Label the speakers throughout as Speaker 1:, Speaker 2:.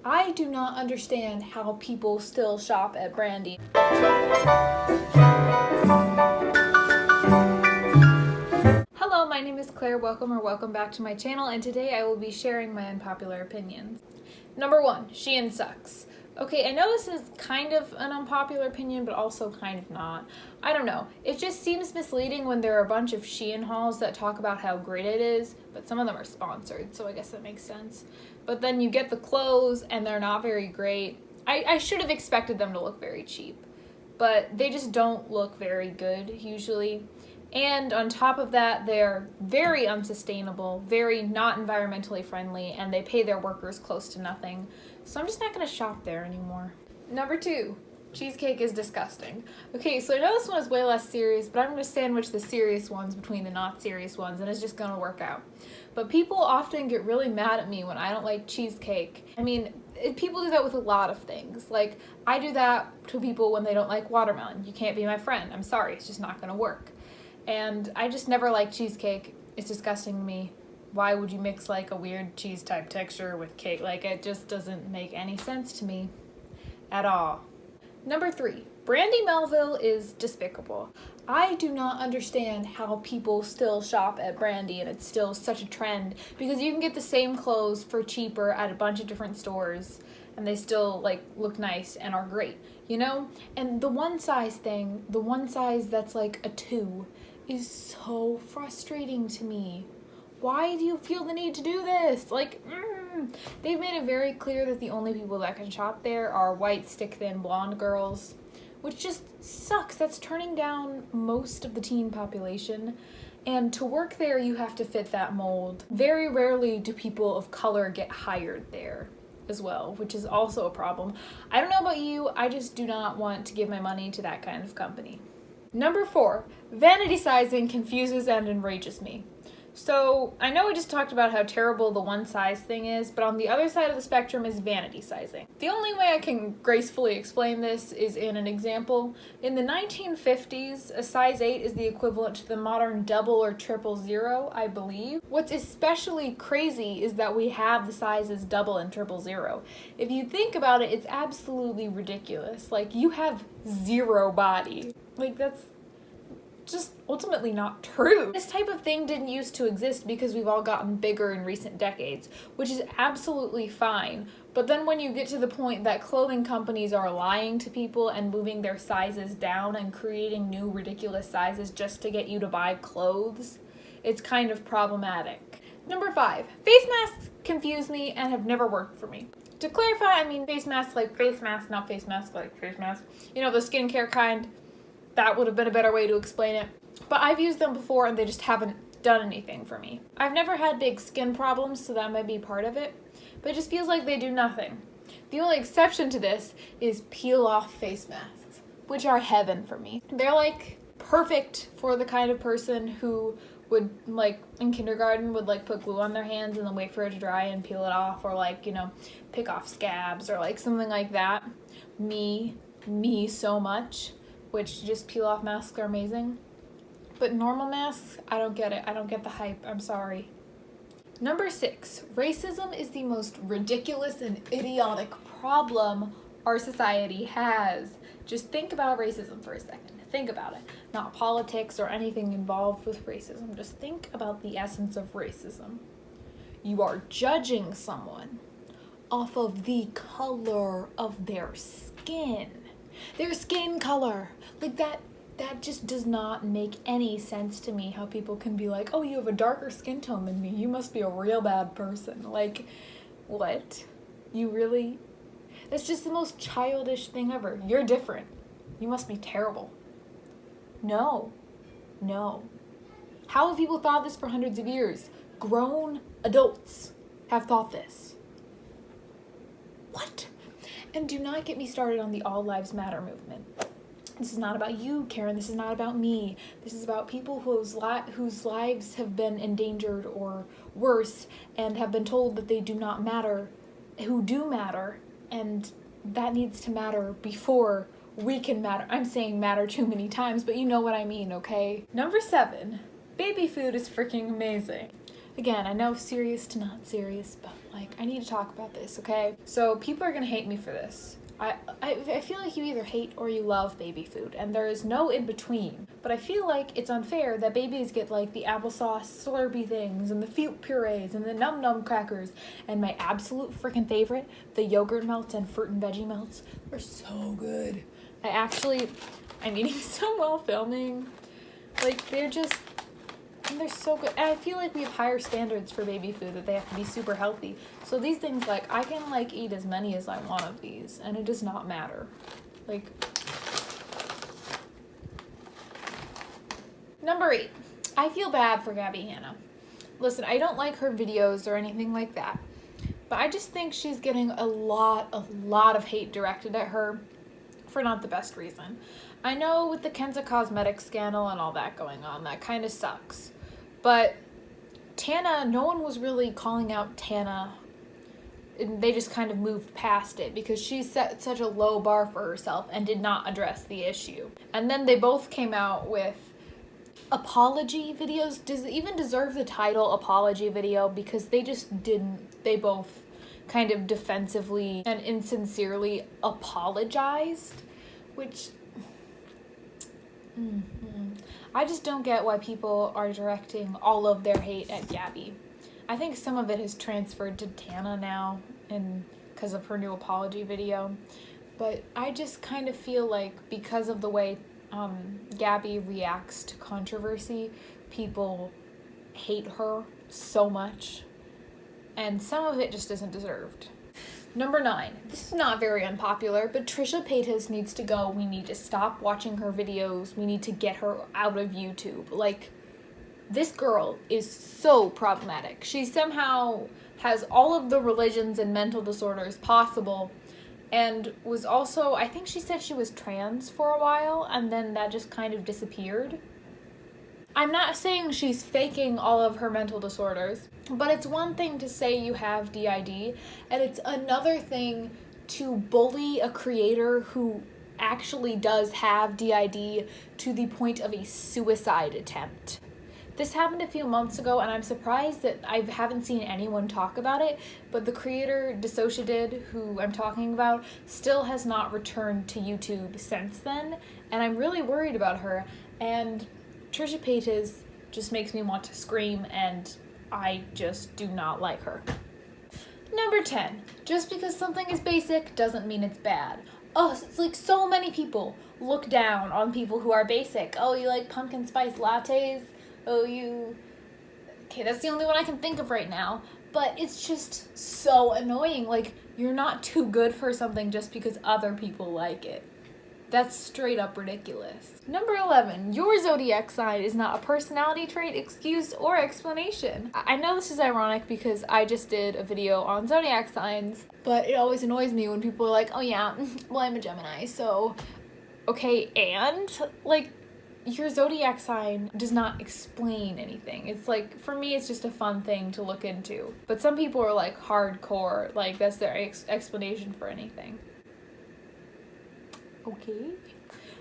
Speaker 1: I do not understand how people still shop at Brandy. Hello, my name is Claire. Welcome back to my channel, and today I will be sharing my unpopular opinions. Number 1, Shein sucks. Okay, I know this is kind of an unpopular opinion, but also kind of not. I don't know. It just seems misleading when there are a bunch of Shein hauls that talk about how great it is, but some of them are sponsored, so I guess that makes sense. But then you get the clothes, and they're not very great. I should have expected them to look very cheap, but they just don't look very good, usually. And on top of that, they're very unsustainable, very not environmentally friendly, and they pay their workers close to nothing. So I'm just not going to shop there anymore. Number 2, Cheesecake Is Disgusting. Okay, so I know this one is way less serious, but I'm going to sandwich the serious ones between the not serious ones, and it's just going to work out. But people often get really mad at me when I don't like cheesecake. I mean, people do that with a lot of things. Like, I do that to people when they don't like watermelon. You can't be my friend. I'm sorry, it's just not going to work. And I just never liked cheesecake. It's disgusting to me. Why would you mix like a weird cheese type texture with cake? Like, it just doesn't make any sense to me at all. Number 3, Brandy Melville is despicable. I do not understand how people still shop at Brandy and it's still such a trend, because you can get the same clothes for cheaper at a bunch of different stores and they still like look nice and are great, you know? And the one size thing, the one size that's like a 2, is so frustrating to me. Why do you feel the need to do this? Like, they've made it very clear that the only people that can shop there are white, stick-thin, blonde girls, which just sucks. That's turning down most of the teen population. And to work there, you have to fit that mold. Very rarely do people of color get hired there as well, which is also a problem. I don't know about you, I just do not want to give my money to that kind of company. Number 4, Vanity Sizing confuses and enrages me. So, I know we just talked about how terrible the one size thing is, but on the other side of the spectrum is vanity sizing. The only way I can gracefully explain this is in an example. In the 1950s, a size 8 is the equivalent to the modern double or triple zero, I believe. What's especially crazy is that we have the sizes double and triple zero. If you think about it, it's absolutely ridiculous. Like, you have zero body. Like, that's just ultimately not true. This type of thing didn't used to exist because we've all gotten bigger in recent decades, which is absolutely fine. But then when you get to the point that clothing companies are lying to people and moving their sizes down and creating new ridiculous sizes just to get you to buy clothes, it's kind of problematic. Number 5, face masks confuse me and have never worked for me. To clarify, I mean face masks like face mask, not face mask like face mask. You know, the skincare kind. That would have been a better way to explain it. But I've used them before and they just haven't done anything for me. I've never had big skin problems, so that might be part of it. But it just feels like they do nothing. The only exception to this is peel-off face masks, which are heaven for me. They're like perfect for the kind of person who would, like, in kindergarten would like put glue on their hands and then wait for it to dry and peel it off, or like, you know, pick off scabs or like something like that. Me so much. Which just peel-off masks are amazing. But normal masks, I don't get it. I don't get the hype. I'm sorry. Number 6, racism is the most ridiculous and idiotic problem our society has. Just think about racism for a second. Think about it. Not politics or anything involved with racism. Just think about the essence of racism. You are judging someone off of the color of their skin. Their skin color. Like, that just does not make any sense to me, how people can be like, oh, you have a darker skin tone than me, you must be a real bad person. Like, what? You really? That's just the most childish thing ever. You're different. You must be terrible. No. How have people thought this for hundreds of years? Grown adults have thought this. What? And do not get me started on the All Lives Matter movement. This is not about you, Karen. This is not about me. This is about people whose lives have been endangered or worse and have been told that they do not matter, who do matter, and that needs to matter before we can matter. I'm saying matter too many times, but you know what I mean, okay? Number 7, baby food is freaking amazing. Again, I know serious to not serious, but like, I need to talk about this, okay? So people are gonna hate me for this. I feel like you either hate or you love baby food, and there is no in between. But I feel like it's unfair that babies get like the applesauce Slurpee things and the fruit purees and the Num Num crackers, and my absolute freaking favorite, the yogurt melts and fruit and veggie melts, are so good. I'm eating some while filming. Like, they're so good. And I feel like we have higher standards for baby food, that they have to be super healthy. So these things, like, I can like eat as many as I want of these, and it does not matter. Like, number 8, I feel bad for Gabby Hanna. Listen, I don't like her videos or anything like that, but I just think she's getting a lot of hate directed at her for not the best reason. I know with the Kenza Cosmetics scandal and all that going on, that kind of sucks. But Tana, no one was really calling out Tana. They just kind of moved past it because she set such a low bar for herself and did not address the issue. And then they both came out with apology videos. Does it even deserve the title apology video? Because they just didn't. They both kind of defensively and insincerely apologized, which I just don't get why people are directing all of their hate at Gabby. I think some of it has transferred to Tana now and because of her new apology video, but I just kind of feel like because of the way Gabby reacts to controversy, people hate her so much, and some of it just isn't deserved. Number 9, this is not very unpopular, but Trisha Paytas needs to go. We need to stop watching her videos. We need to get her out of YouTube. Like, this girl is so problematic. She somehow has all of the religions and mental disorders possible, and was also, I think she said she was trans for a while, and then that just kind of disappeared. I'm not saying she's faking all of her mental disorders, but it's one thing to say you have DID, and it's another thing to bully a creator who actually does have DID to the point of a suicide attempt. This happened a few months ago, and I'm surprised that I haven't seen anyone talk about it, but the creator Dissociated, who I'm talking about, still has not returned to YouTube since then, and I'm really worried about her, and Trisha Paytas just makes me want to scream, and I just do not like her. Number 10, just because something is basic doesn't mean it's bad. Oh, it's like so many people look down on people who are basic. Oh, you like pumpkin spice lattes? Oh, okay, that's the only one I can think of right now. But it's just so annoying. Like, you're not too good for something just because other people like it. That's straight up ridiculous. Number 11, your zodiac sign is not a personality trait, excuse, or explanation. I know this is ironic because I just did a video on zodiac signs, but it always annoys me when people are like, oh yeah, well, I'm a Gemini, so okay, and like, your zodiac sign does not explain anything. It's like, for me, it's just a fun thing to look into. But some people are like hardcore, like that's their explanation for anything. Okay.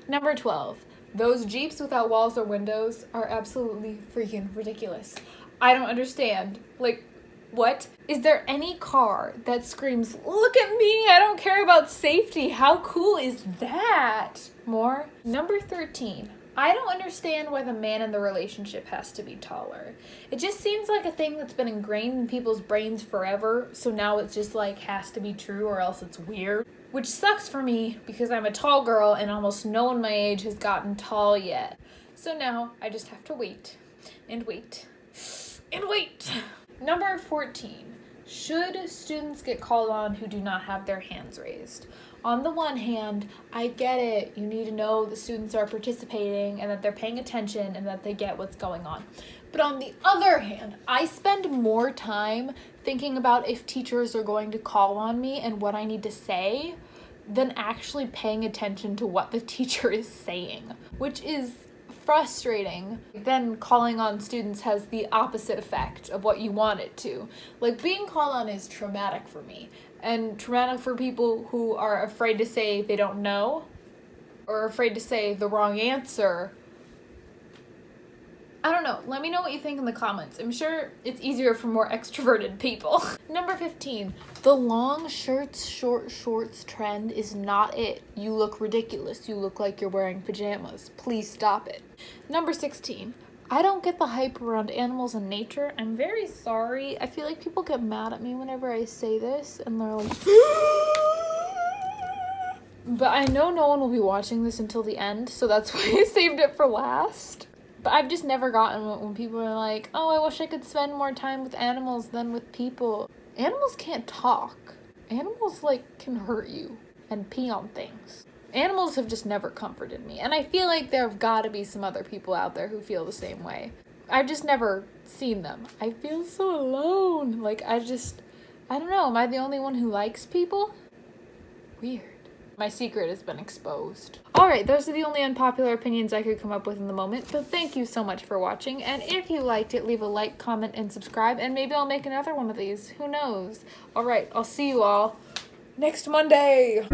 Speaker 1: Number 12. Those Jeeps without walls or windows are absolutely freaking ridiculous. I don't understand. Like, what? Is there any car that screams, look at me, I don't care about safety? How cool is that? More? Number 13. I don't understand why the man in the relationship has to be taller. It just seems like a thing that's been ingrained in people's brains forever, so now it's just like has to be true or else it's weird. Which sucks for me because I'm a tall girl and almost no one my age has gotten tall yet. So now I just have to wait and wait and wait. Number 14. Should students get called on who do not have their hands raised? On the one hand, I get it. You need to know the students are participating and that they're paying attention and that they get what's going on. But on the other hand, I spend more time thinking about if teachers are going to call on me and what I need to say than actually paying attention to what the teacher is saying, which is frustrating. Then calling on students has the opposite effect of what you want it to. Like, being called on is traumatic for me, and traumatic for people who are afraid to say they don't know or afraid to say the wrong answer. I don't know. Let me know what you think in the comments. I'm sure it's easier for more extroverted people. Number 15. The long shirts, short shorts trend is not it. You look ridiculous. You look like you're wearing pajamas. Please stop it. Number 16. I don't get the hype around animals and nature. I'm very sorry. I feel like people get mad at me whenever I say this, and they're like... But I know no one will be watching this until the end, so that's why I saved it for last. But I've just never gotten when people are like, oh, I wish I could spend more time with animals than with people. Animals can't talk. Animals, like, can hurt you and pee on things. Animals have just never comforted me. And I feel like there have got to be some other people out there who feel the same way. I've just never seen them. I feel so alone. Like, I don't know. Am I the only one who likes people? Weird. My secret has been exposed. Alright, those are the only unpopular opinions I could come up with in the moment, but thank you so much for watching, and if you liked it, leave a like, comment, and subscribe, and maybe I'll make another one of these. Who knows? Alright, I'll see you all next Monday!